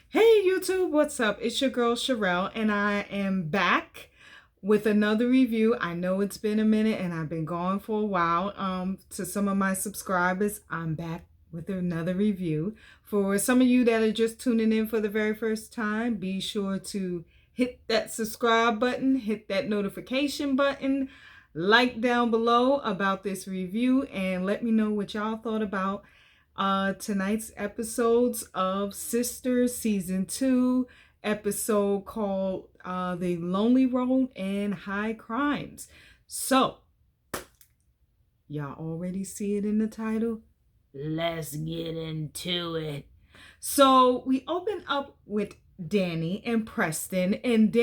Hey YouTube, what's up? It's your girl Sherelle, and I am back with another review. I know it's been a minute and I've been gone for a while. To some of my subscribers, I'm back with another review. For some of you that are just tuning in for the very first time, be sure to hit that subscribe button, hit that notification button, like down below about this review, and let me know what y'all thought about tonight's episodes of Sisters Season 2, episode called The Lonely Road and High Crimes. So, y'all already see it in the title? Let's get into it. So, we open up with Danny and Preston, and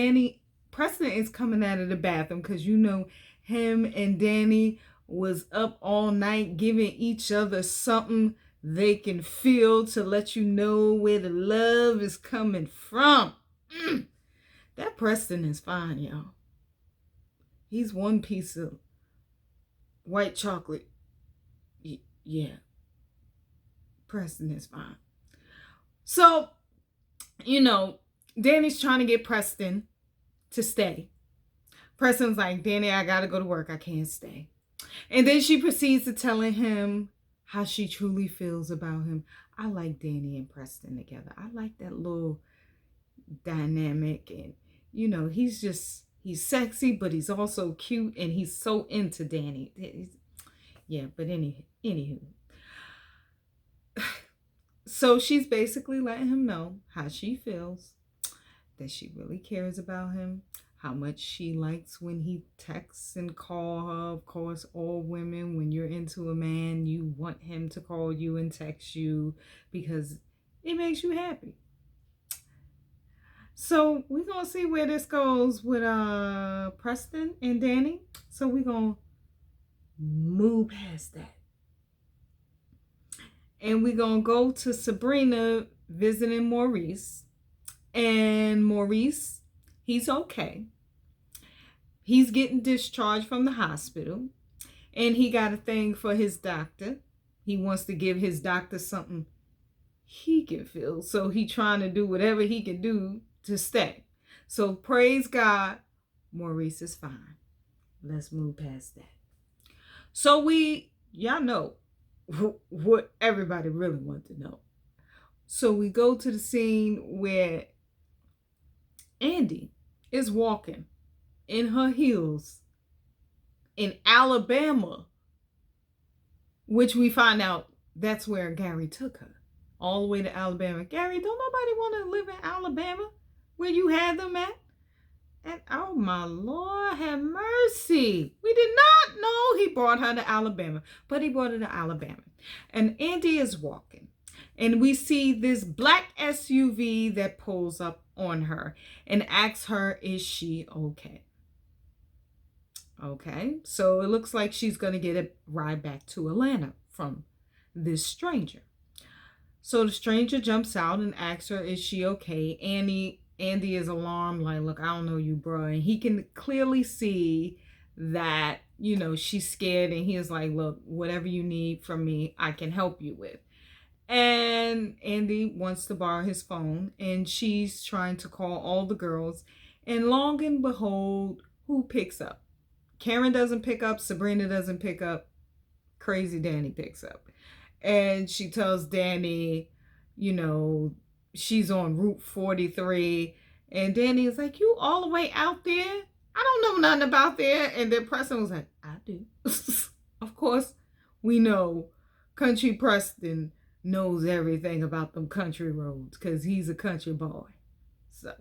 Preston is coming out of the bathroom because you know him and Danny was up all night giving each other something they can feel to let you know where the love is coming from. That Preston is fine, y'all. He's one piece of white chocolate. Yeah, Preston is fine. So, Danny's trying to get Preston to stay. Preston's like, Danny, I gotta go to work. I can't stay. And then she proceeds to telling him how she truly feels about him. I like Danny and Preston together. I like that little dynamic. And, he's sexy, but he's also cute. And he's so into Danny. But anywho. So she's basically letting him know how she feels, that she really cares about him, how much she likes when he texts and calls her. Of course, all women, when you're into a man, you want him to call you and text you because it makes you happy. So we're going to see where this goes with Preston and Danny. So we're going to move past that. And we're going to go to Sabrina visiting Maurice. And Maurice, he's okay. He's getting discharged from the hospital. And he got a thing for his doctor. He wants to give his doctor something he can feel. So he's trying to do whatever he can do to stay. So praise God, Maurice is fine. Let's move past that. So y'all know what everybody really wants to know. So we go to the scene where Andy is walking in her heels in Alabama, which we find out that's where Gary took her, all the way to Alabama. Gary, don't nobody want to live in Alabama where you had them at? And oh my Lord, have mercy. We did not know he brought her to Alabama, but he brought her to Alabama. And Andy is walking. And we see this black SUV that pulls up on her and asks her, is she okay? Okay, so it looks like she's going to get a ride back to Atlanta from this stranger. So the stranger jumps out and asks her, is she okay? Andy is alarmed, like, look, I don't know you, bro. And he can clearly see that, she's scared. And he is like, look, whatever you need from me, I can help you with. And Andy wants to borrow his phone. And she's trying to call all the girls. And long and behold, who picks up? Karen doesn't pick up. Sabrina doesn't pick up. Crazy Danny picks up. And she tells Danny, she's on Route 43. And Danny is like, you all the way out there? I don't know nothing about there. And then Preston was like, I do. Of course, we know Country Preston knows everything about them country roads because he's a country boy. So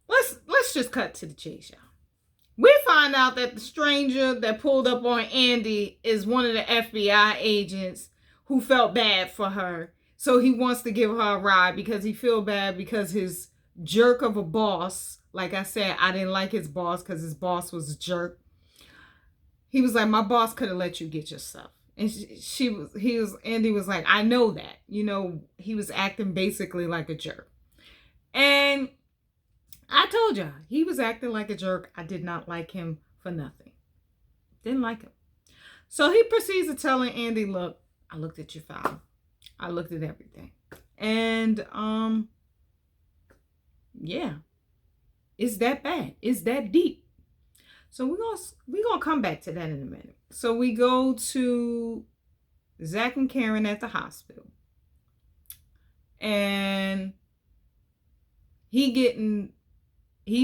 let's just cut to the chase, y'all. We find out that the stranger that pulled up on Andy is one of the FBI agents who felt bad for her. So he wants to give her a ride because he feels bad because his jerk of a boss, like I said, I didn't like his boss because his boss was a jerk. He was like, my boss could have let you get your stuff. And Andy was like, I know that. He was acting basically like a jerk. And I told y'all, he was acting like a jerk. I did not like him for nothing. Didn't like him. So he proceeds to telling Andy, look, I looked at your file. I looked at everything. And yeah, it's that bad. It's that deep. So we're gonna come back to that in a minute. So we go to Zach and Karen at the hospital. And he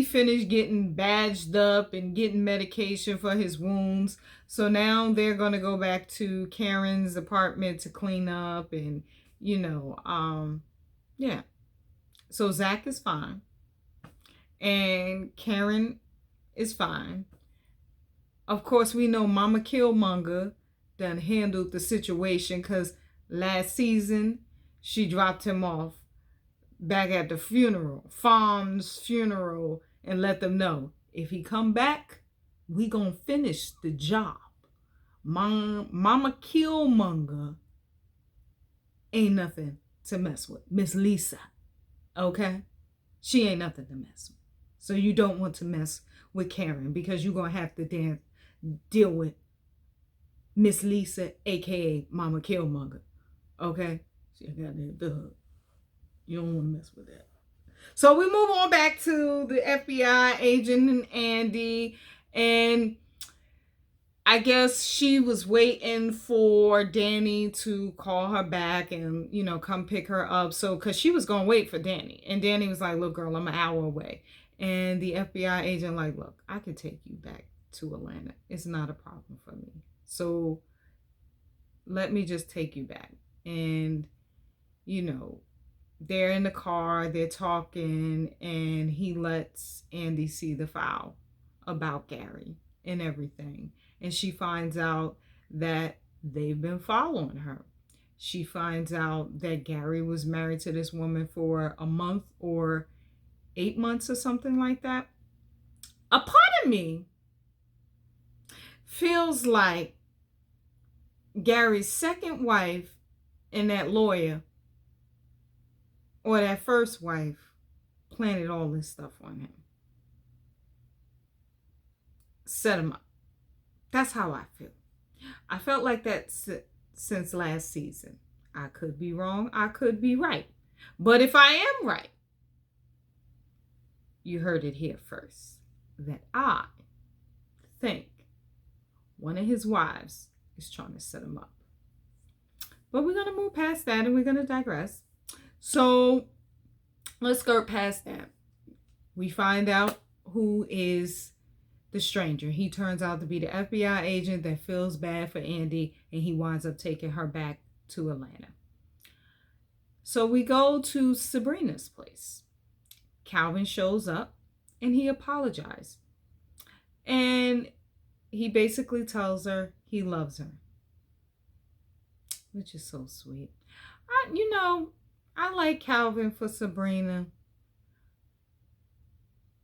finished getting badged up and getting medication for his wounds. So now they're going to go back to Karen's apartment to clean up and, yeah. So Zach is fine. And Karen is fine. Of course, we know Mama Killmonger done handled the situation because last season she dropped him off back at the Fawn's funeral, and let them know if he come back, we gonna finish the job. Mama Killmonger ain't nothing to mess with. Miss Lisa, okay? She ain't nothing to mess with. So you don't want to mess with Karen because you're gonna have to deal with Miss Lisa, aka Mama Killmonger, okay? She got the hook. You don't want to mess with that. So we move on back to the FBI agent and Andy. And I guess she was waiting for Danny to call her back and, come pick her up. So, because she was going to wait for Danny. And Danny was like, look, girl, I'm an hour away. And the FBI agent like, look, I can take you back to Atlanta. It's not a problem for me. So let me just take you back. And, they're in the car, they're talking, and he lets Andy see the file about Gary and everything. And she finds out that they've been following her. She finds out that Gary was married to this woman for a month or 8 months or something like that. A part of me feels like Gary's second wife and that lawyer, or that first wife, planted all this stuff on him. Set him up. That's how I feel. I felt like that since last season. I could be wrong. I could be right. But if I am right, you heard it here first. That I think one of his wives is trying to set him up. But we're going to move past that and we're going to digress. So let's skirt past that. We find out who is the stranger. He turns out to be the FBI agent that feels bad for Andy, and he winds up taking her back to Atlanta. So we go to Sabrina's place. Calvin shows up and he apologizes. And he basically tells her he loves her, which is so sweet. I like Calvin for Sabrina.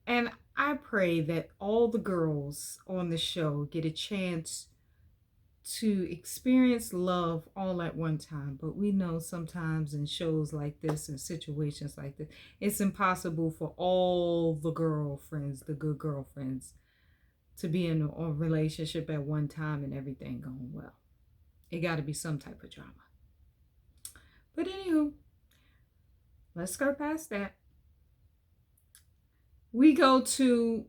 And I pray that all the girls on the show get a chance to experience love all at one time. But we know sometimes in shows like this and situations like this, it's impossible for all the girlfriends, the good girlfriends, to be in a relationship at one time and everything going well. It got to be some type of drama. But anywho, let's go past that. We go to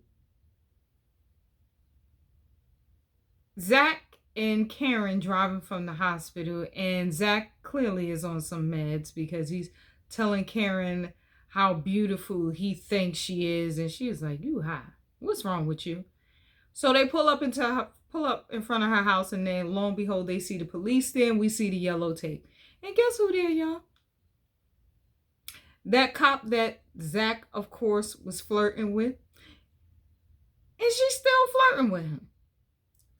Zach and Karen driving from the hospital, and Zach clearly is on some meds because he's telling Karen how beautiful he thinks she is, and she's like, "You high? What's wrong with you?" So they pull up in front of her house, and then lo and behold, they see the police there, and we see the yellow tape. And guess who there, y'all? That cop that Zach, of course, was flirting with. And she's still flirting with him.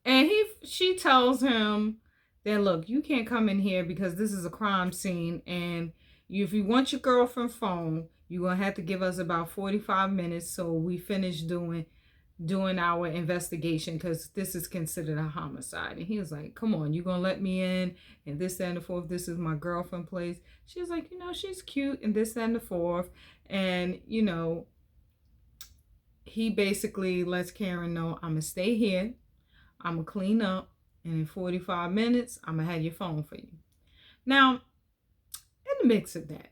And she tells him that, look, you can't come in here because this is a crime scene. And if you want your girlfriend's phone, you're going to have to give us about 45 minutes so we finish doing our investigation, because this is considered a homicide. And he was like, come on, you gonna let me in, and this, that, and the fourth, this is my girlfriend place. She was like, she's cute, and this, that, and the fourth. And he basically lets Karen know, I'm gonna stay here, I'm gonna clean up, and in 45 minutes I'm gonna have your phone for you. Now, in the mix of that,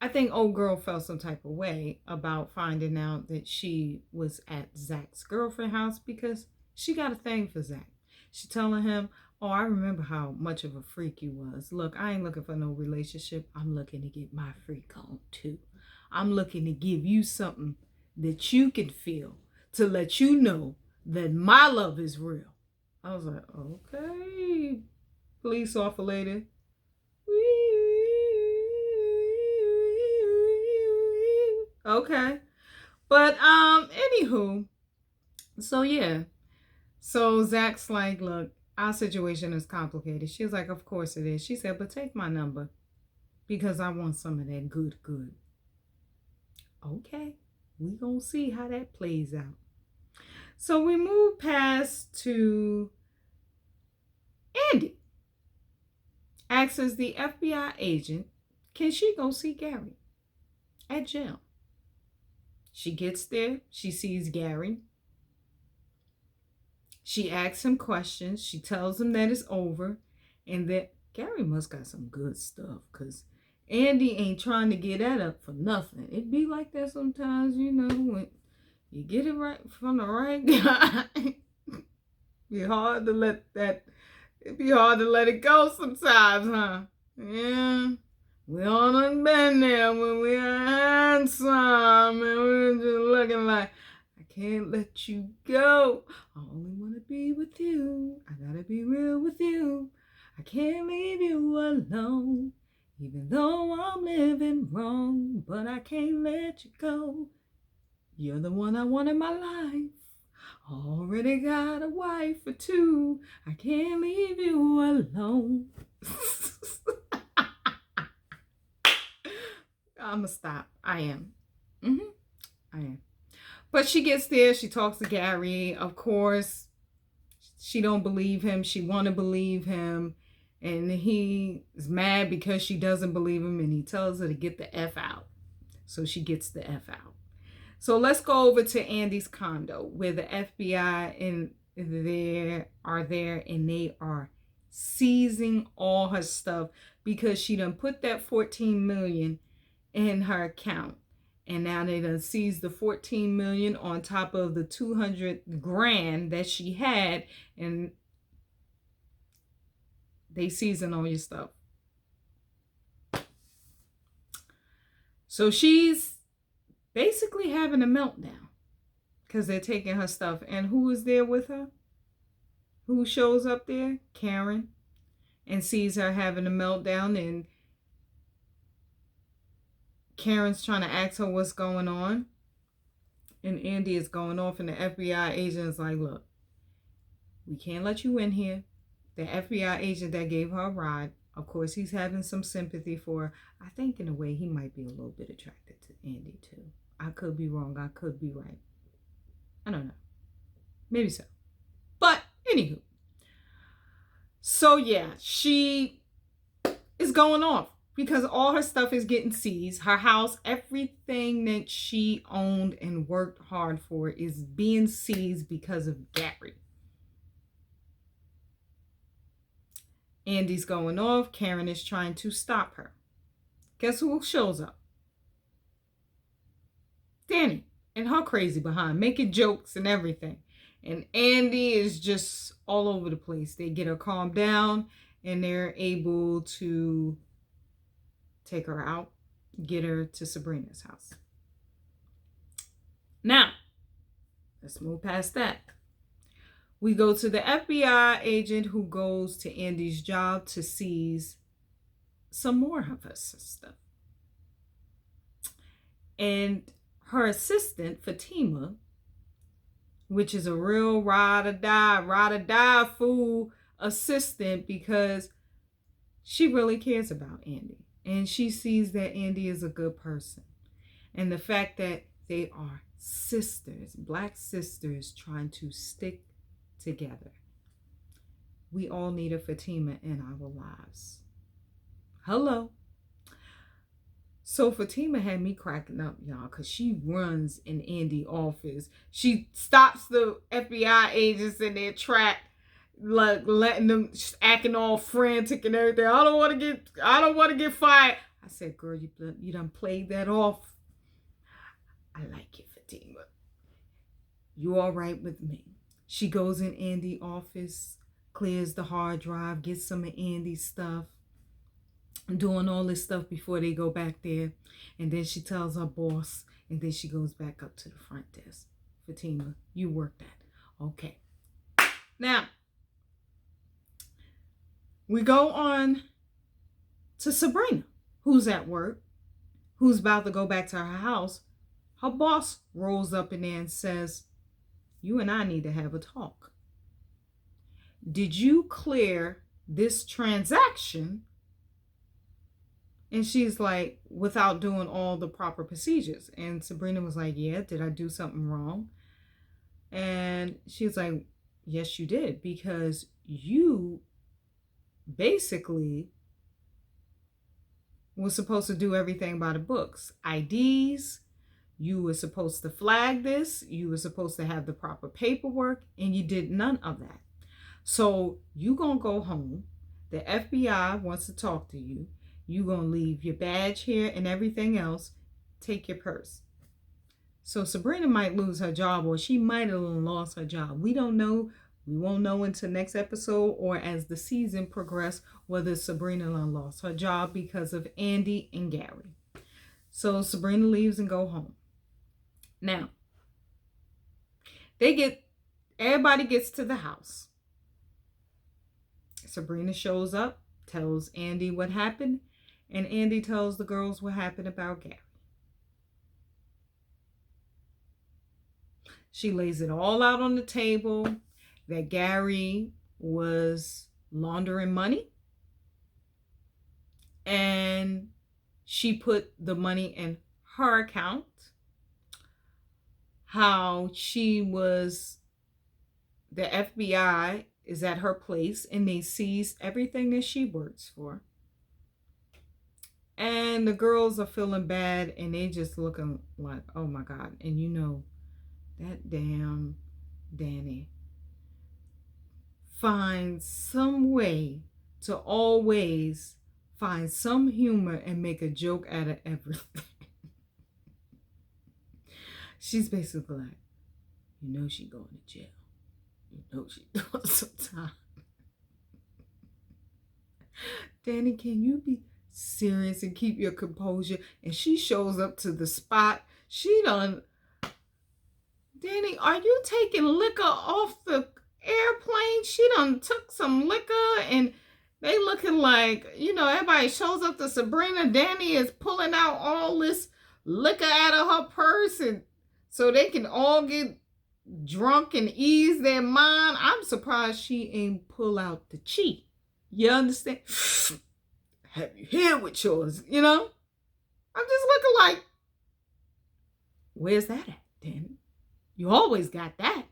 I think old girl felt some type of way about finding out that she was at Zach's girlfriend's house because she got a thing for Zach. She telling him, oh, I remember how much of a freak you was. Look, I ain't looking for no relationship. I'm looking to get my freak on too. I'm looking to give you something that you can feel to let you know that my love is real. I was like, okay, police officer lady. Okay. But anywho, so yeah. So Zach's like, look, our situation is complicated. She was like, of course it is. She said, but take my number because I want some of that good. Okay. We gonna see how that plays out. So we move past to Andy. Asks the FBI agent, can she go see Gary at jail? She gets there. She sees Gary. She asks him questions. She tells him that it's over and that Gary must got some good stuff because Andy ain't trying to get that up for nothing. It be like that sometimes, you know, when you get it right from the right guy. It'd be hard to let it go sometimes, huh? Yeah. We all done been there when we had some and we were just looking like, I can't let you go. I only want to be with you. I gotta be real with you. I can't leave you alone. Even though I'm living wrong, but I can't let you go. You're the one I want in my life. Already got a wife or two. I can't leave you alone. I'm gonna stop. I am. I am. But she gets there. She talks to Gary. Of course, she don't believe him. She want to believe him. And he is mad because she doesn't believe him. And he tells her to get the F out. So she gets the F out. So let's go over to Andy's condo where the FBI are there and they are seizing all her stuff because she done put that $14 million in her account. And now they done seized the $14 million on top of the $200,000 that she had, and they seizing all your stuff. So she's basically having a meltdown because they're taking her stuff. And who is there with her? Who shows up there? Karen. And sees her having a meltdown, and Karen's trying to ask her what's going on. And Andy is going off, and the FBI agent is like, look, we can't let you in here. The FBI agent that gave her a ride, of course, he's having some sympathy for her. I think in a way he might be a little bit attracted to Andy too. I could be wrong. I could be right. I don't know. Maybe so. But anywho. So yeah, she is going off because all her stuff is getting seized. Her house, everything that she owned and worked hard for is being seized because of Gary. Andy's going off. Karen is trying to stop her. Guess who shows up? Danny and her crazy behind, making jokes and everything. And Andy is just all over the place. They get her calmed down and they're able to take her out, get her to Sabrina's house. Now, let's move past that. We go to the FBI agent who goes to Andy's job to seize some more of her stuff. And her assistant, Fatima, which is a real ride or die fool assistant because she really cares about Andy. And she sees that Andy is a good person. And the fact that they are sisters, black sisters trying to stick together. We all need a Fatima in our lives. Hello. So Fatima had me cracking up, y'all, because she runs in Andy's office. She stops the FBI agents in their track, like letting them acting all frantic and everything. I don't want to get fired. I said, girl, you done played that off. I like it, Fatima. You all right with me? She goes in Andy's office, clears the hard drive, gets some of Andy's stuff, doing all this stuff before they go back there. And then she tells her boss, and then she goes back up to the front desk. Fatima, you work that. Okay. Now, we go on to Sabrina, who's at work, who's about to go back to her house. Her boss rolls up in there and says, you and I need to have a talk. Did you clear this transaction? And she's like, without doing all the proper procedures. And Sabrina was like, yeah, did I do something wrong? And she's like, yes, you did, because you basically was supposed to do everything by the books. IDs, you were supposed to flag this, you were supposed to have the proper paperwork, and you did none of that. So you gonna go home. The FBI wants to talk to you. You gonna leave your badge here and everything else. Take your purse. So Sabrina might lose her job, or she might have lost her job. We don't know. We won't know until next episode or as the season progresses whether Sabrina lost her job because of Andy and Gary. So Sabrina leaves and go home. Now, everybody gets to the house. Sabrina shows up, tells Andy what happened, and Andy tells the girls what happened about Gary. She lays it all out on the table that Gary was laundering money, and she put the money in her account. How the FBI is at her place and they seized everything that she works for. And the girls are feeling bad and they just looking like, oh my God. And you know, that damn Danny finds some way to always find some humor and make a joke out of everything. She's basically like, you know she going to jail. You know she doing some time. Danny, can you be serious and keep your composure? And she shows up to the spot. She done, Danny, are you taking liquor off the airplane? She done took some liquor and they looking like, you know, everybody shows up to Sabrina. Danny is pulling out all this liquor out of her purse and so they can all get drunk and ease their mind. I'm surprised she ain't pull out the cheat. You understand? Have you here with yours? You know? I'm just looking like, where's that at, Danny? You always got that.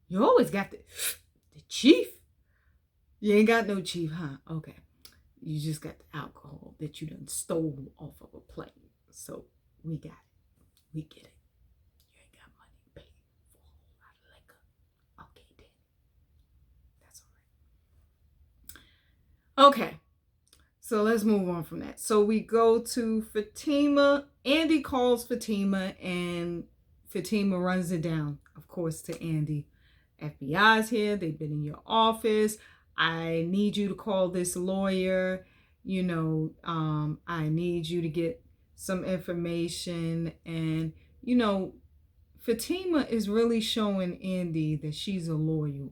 You always got the chief. You ain't got no chief, huh? Okay. You just got the alcohol that you done stole off of a plane. So we got it. We get it. Okay, so let's move on from that. So we go to Fatima. Andy calls Fatima and Fatima runs it down, of course, to Andy. FBI's here. They've been in your office. I need you to call this lawyer. You know, I need you to get some information. And, you know, Fatima is really showing Andy that she's a loyal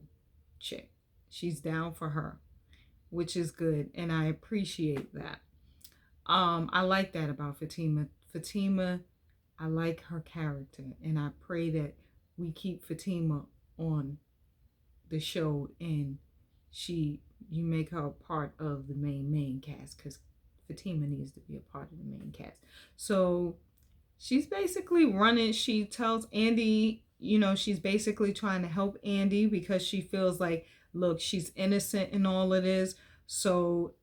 chick. She's down for her, which is good, and I appreciate that. I like that about Fatima. Fatima, I like her character, and I pray that we keep Fatima on the show and you make her a part of the main cast, because Fatima needs to be a part of the main cast. So she's basically running. She tells Andy, you know, she's basically trying to help Andy because she feels like, look, she's innocent in all of this. So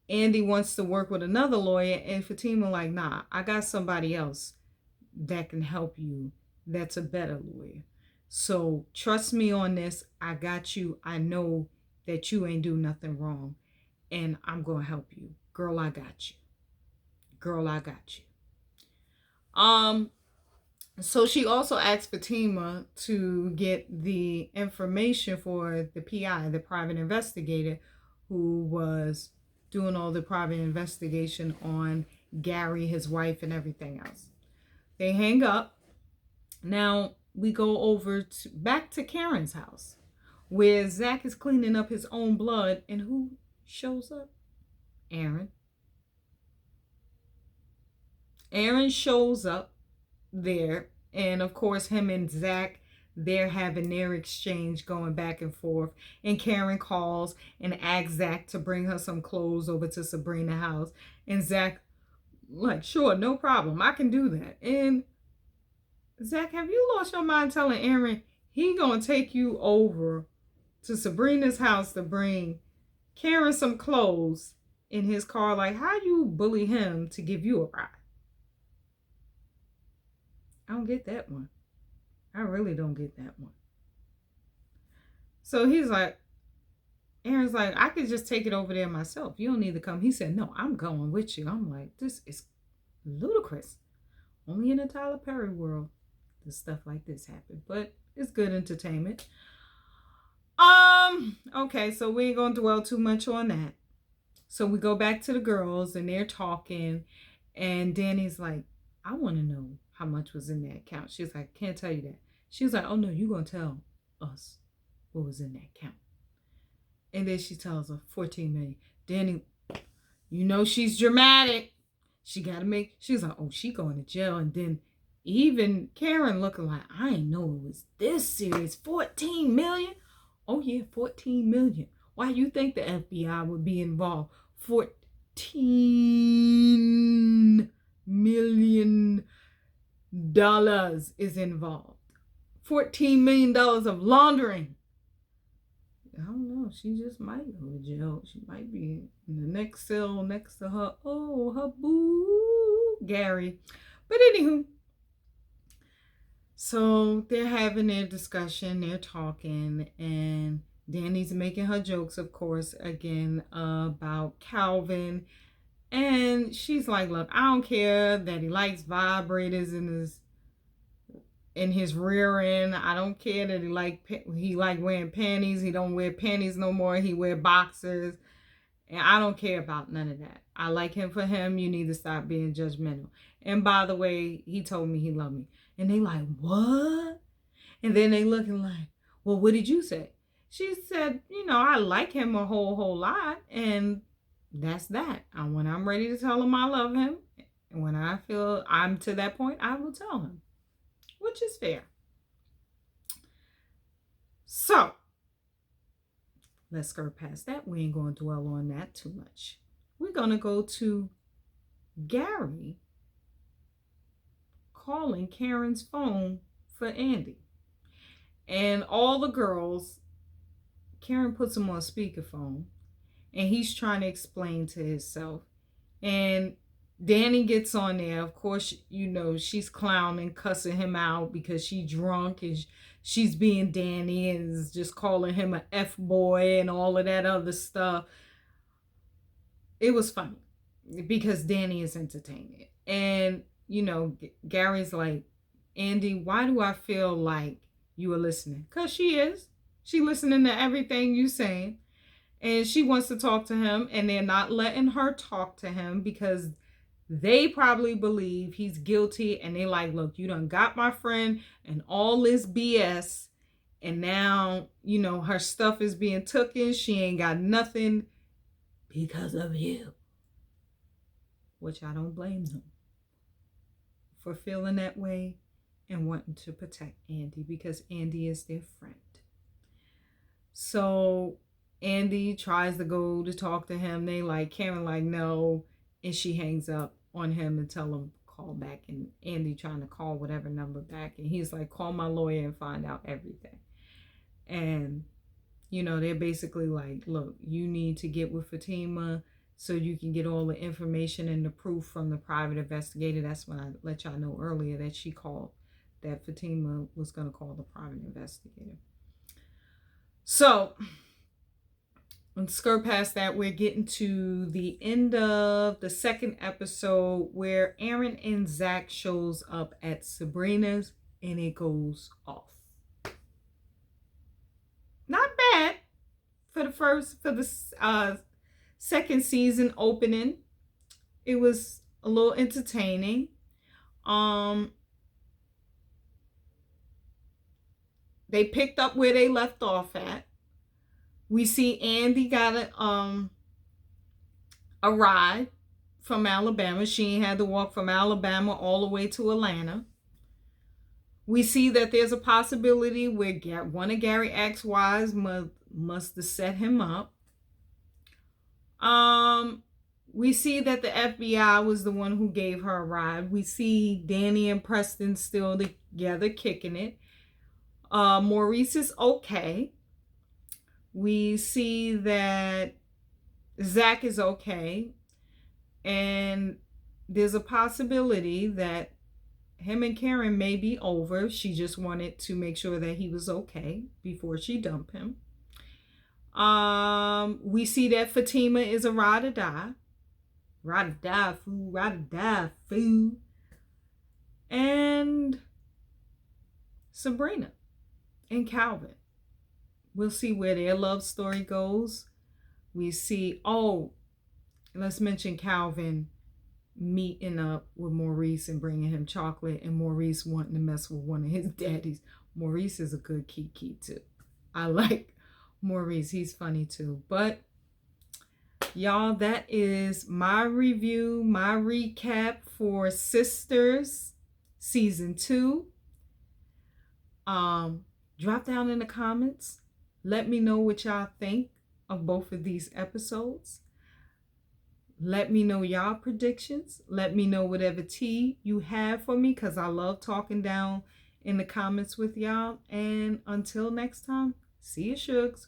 Andy wants to work with another lawyer, and Fatima like, nah, I got somebody else that can help you that's a better lawyer. So trust me on this. I got you. I know that you ain't do nothing wrong, and I'm going to help you. Girl, I got you. girl, I got you. So she also asked Fatima to get the information for the PI, the private investigator, who was doing all the private investigation on Gary, his wife, and everything else. They hang up. Now we go over back to Karen's house, where Zach is cleaning up his own blood, and who shows up? Aaron. Aaron shows up there, and of course him and Zach, they're having their exchange going back and forth, and Karen calls and asks Zach to bring her some clothes over to Sabrina's house, and Zach like, sure, no problem, I can do that. And Zach, have you lost your mind telling Aaron he gonna take you over to Sabrina's house to bring Karen some clothes in his car? Like, how you bully him to give you a ride? I don't get that one. I really don't get that one. So he's like, Aaron's like, I could just take it over there myself. You don't need to come. He said, no, I'm going with you. I'm like, this is ludicrous. Only in a Tyler Perry world does stuff like this happen. But it's good entertainment. Okay, so we ain't gonna dwell too much on that. So we go back to the girls and they're talking, and Danny's like, I want to know how much was in that account. She's like, can't tell you that. She was like, oh no, you're gonna tell us what was in that account. And then she tells her 14 million. Danny, you know she's dramatic. She gotta make, she's like, oh, she going to jail. And then even Karen looking like, I ain't know it was this serious. 14 million? Oh yeah, 14 million. Why you think the FBI would be involved? 14 million dollars is involved. $14 million of laundering. I don't know. She just might go to jail. She might be in the next cell next to her. Oh, her boo, Gary. But anywho, so they're having their discussion. They're talking, and Danny's making her jokes, of course, again about Calvin. And she's like, look, I don't care that he likes vibrators in his rear end. I don't care that he like wearing panties. He don't wear panties no more. He wear boxers. And I don't care about none of that. I like him for him. You need to stop being judgmental. And by the way, he told me he loved me. And they like, what? And then they looking like, well, what did you say? She said, you know, I like him a whole lot. And that's that. And when I'm ready to tell him I love him, and when I feel I'm to that point, I will tell him. Which is fair. So, let's skirt past that. We ain't going to dwell on that too much. We're going to go to Gary calling Karen's phone for Andy. And all the girls, Karen puts him on speakerphone, and he's trying to explain to himself. And Danny gets on there. Of course, you know, she's clowning, cussing him out because she's drunk and she's being Danny and is just calling him an F-boy and all of that other stuff. It was funny because Danny is entertaining. And, you know, Gary's like, Andy, why do I feel like you are listening? Because she is. She listening to everything you saying. And she wants to talk to him, and they're not letting her talk to him because they probably believe he's guilty, and they like, look, you done got my friend and all this BS, and now, you know, her stuff is being taken. She ain't got nothing because of you. Which I don't blame them for feeling that way and wanting to protect Andy because Andy is their friend. So Andy tries to go to talk to him. They like, Karen like, no. And she hangs up on him and tell him call back. And Andy trying to call whatever number back. And he's like, call my lawyer and find out everything. And, you know, they're basically like, look, you need to get with Fatima so you can get all the information and the proof from the private investigator. That's when I let y'all know earlier that she called, that Fatima was going to call the private investigator. So And skirt past that, we're getting to the end of the second episode where Aaron and Zach shows up at Sabrina's and it goes off. Not bad for the second season opening. It was a little entertaining. They picked up where they left off at. We see Andy got a ride from Alabama. She had to walk from Alabama all the way to Atlanta. We see that there's a possibility where one of Gary's ex-wives must have set him up. We see that the FBI was the one who gave her a ride. We see Danny and Preston still together kicking it. Maurice is okay. We see that Zach is okay. And there's a possibility that him and Karen may be over. She just wanted to make sure that he was okay before she dumped him. We see that Fatima is a ride or die. Ride or die, fool. Ride or die, fool. And Sabrina and Calvin. We'll see where their love story goes. We see, let's mention Calvin meeting up with Maurice and bringing him chocolate, and Maurice wanting to mess with one of his daddies. Maurice is a good kiki too. I like Maurice. He's funny too. But y'all, that is my review, my recap for Sisters Season 2. Drop down in the comments. Let me know what y'all think of both of these episodes. Let me know y'all predictions. Let me know whatever tea you have for me, because I love talking down in the comments with y'all. And until next time, see you, shugs.